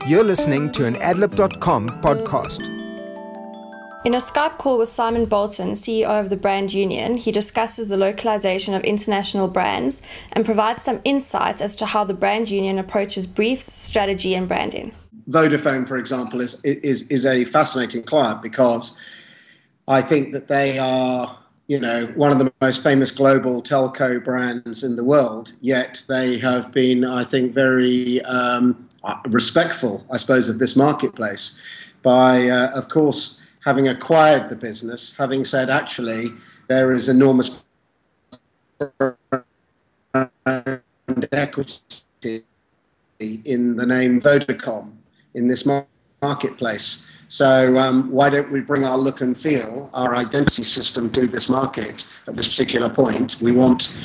You're listening to an adlib.com podcast. In a Skype call with Simon Bolton, CEO of the Brand Union, he discusses the localization of international brands and provides some insights as to how the Brand Union approaches briefs, strategy and branding. Vodafone, for example, is a fascinating client because I think that they are, one of the most famous global telco brands in the world, yet they have been, I think, very respectful, I suppose, of this marketplace by, of course, having acquired the business, having said, actually, there is enormous equity in the name Vodacom in this marketplace. So why don't we bring our look and feel, our identity system to this market at this particular point? We want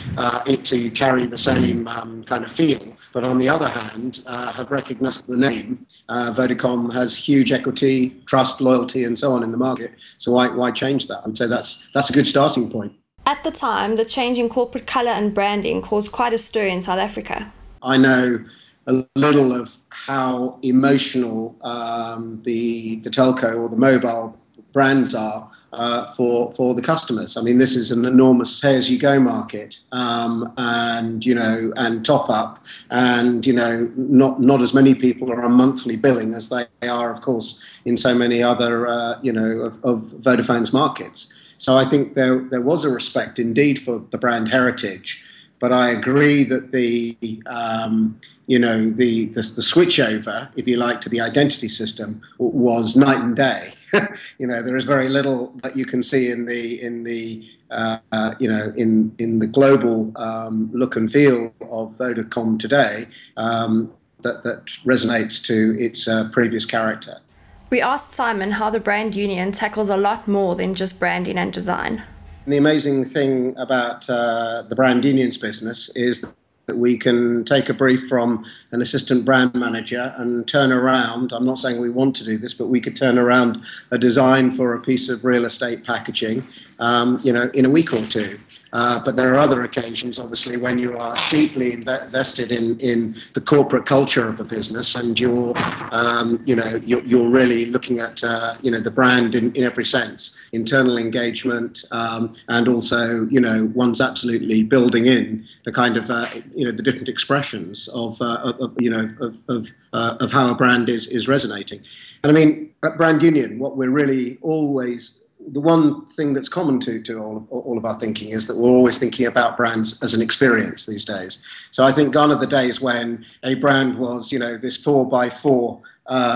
it to carry the same kind of feel, but on the other hand, have recognized the name. Vodacom has huge equity, trust, loyalty, and so on in the market. So why change that? And so that's a good starting point. At the time, the change in corporate colour and branding caused quite a stir in South Africa. I know a little of how emotional the telco or the mobile brands are for the customers. I mean, this is an enormous pay-as-you-go market, and top up, and not as many people are on monthly billing as they are, of course, in so many other of Vodafone's markets. So I think there was a respect indeed for the brand heritage. But I agree that the switchover, if you like, to the identity system was night and day. There is very little that you can see in the global look and feel of Vodacom today that resonates to its previous character. We asked Simon how the Brand Union tackles a lot more than just branding and design. The amazing thing about the Brand Union's business is that we can take a brief from an assistant brand manager and turn around, I'm not saying we want to do this, but we could turn around a design for a piece of real estate packaging, in a week or two. But there are other occasions, obviously, when you are deeply invested in the corporate culture of a business, and you're really looking at the brand in every sense, internal engagement, and also one's absolutely building in the kind of the different expressions of how a brand is resonating. And I mean, at Brand Union, what we're really always, the one thing that's common to all of our thinking is that we're always thinking about brands as an experience these days. So I think gone are the days when a brand was, this 4x4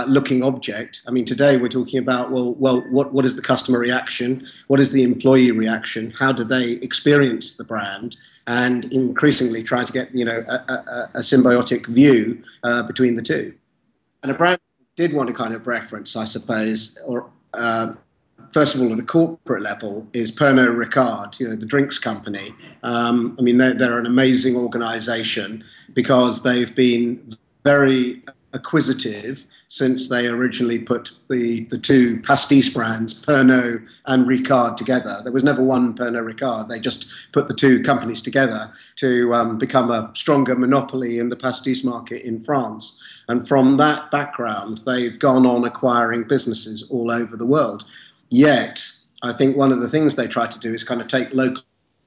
looking object. I mean, today we're talking about, what is the customer reaction? What is the employee reaction? How do they experience the brand? And increasingly trying to get, a symbiotic view between the two. And a brand did want to kind of reference, I suppose, or first of all, at a corporate level, is Pernod Ricard, the drinks company. They're an amazing organisation because they've been very acquisitive since they originally put the two pastis brands, Pernod and Ricard, together. There was never one Pernod Ricard. They just put the two companies together to become a stronger monopoly in the pastis market in France. And from that background, they've gone on acquiring businesses all over the world. Yet, I think one of the things they try to do is kind of take local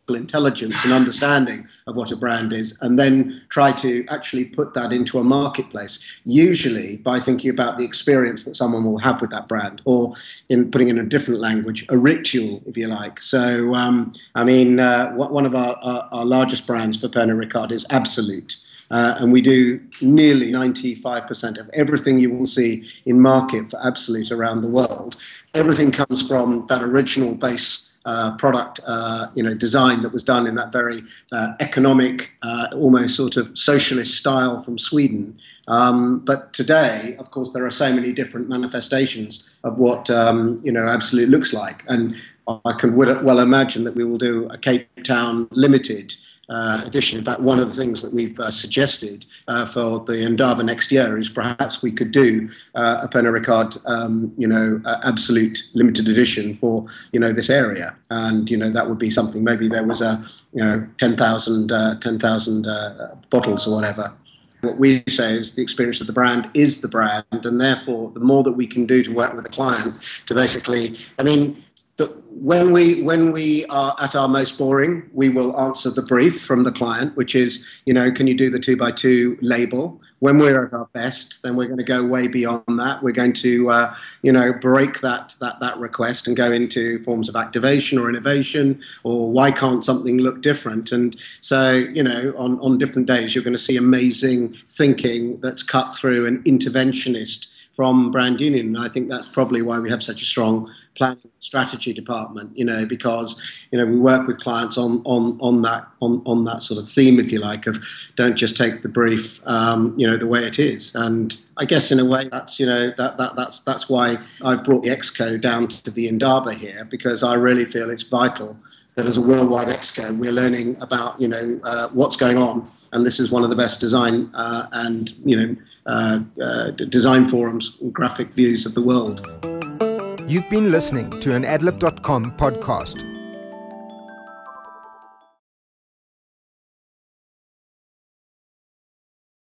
intelligence and understanding of what a brand is and then try to actually put that into a marketplace, usually by thinking about the experience that someone will have with that brand, or in putting in a different language, a ritual, if you like. So, one of our largest brands for Pernod Ricard is Absolute. And we do nearly 95% of everything you will see in market for Absolute around the world. Everything comes from that original base product, design that was done in that very economic, almost sort of socialist style from Sweden. But today, of course, there are so many different manifestations of what Absolute looks like, and I can well imagine that we will do a Cape Town limited edition. In fact, one of the things that we've suggested for the Indaba next year is perhaps we could do a Pernod Ricard, Absolute limited edition for this area, and that would be something. Maybe there was a 10,000 bottles or whatever. What we say is the experience of the brand is the brand, and therefore the more that we can do to work with a client to basically, when we are at our most boring, we will answer the brief from the client, which is, can you do the 2x2 label? When we're at our best, then we're going to go way beyond that. We're going to, break that request and go into forms of activation or innovation, or why can't something look different? And so, on different days, you're going to see amazing thinking that's cut through and interventionist from Brand Union. And I think that's probably why we have such a strong planning strategy department, because, we work with clients on that sort of theme, if you like, of don't just take the brief, the way it is. And I guess in a way that's, that's why I've brought the Exco down to the Indaba here, because I really feel it's vital that as a worldwide Exco, we're learning about, what's going on. And this is one of the best design design forums, graphic views of the world. You've been listening to an adlib.com podcast.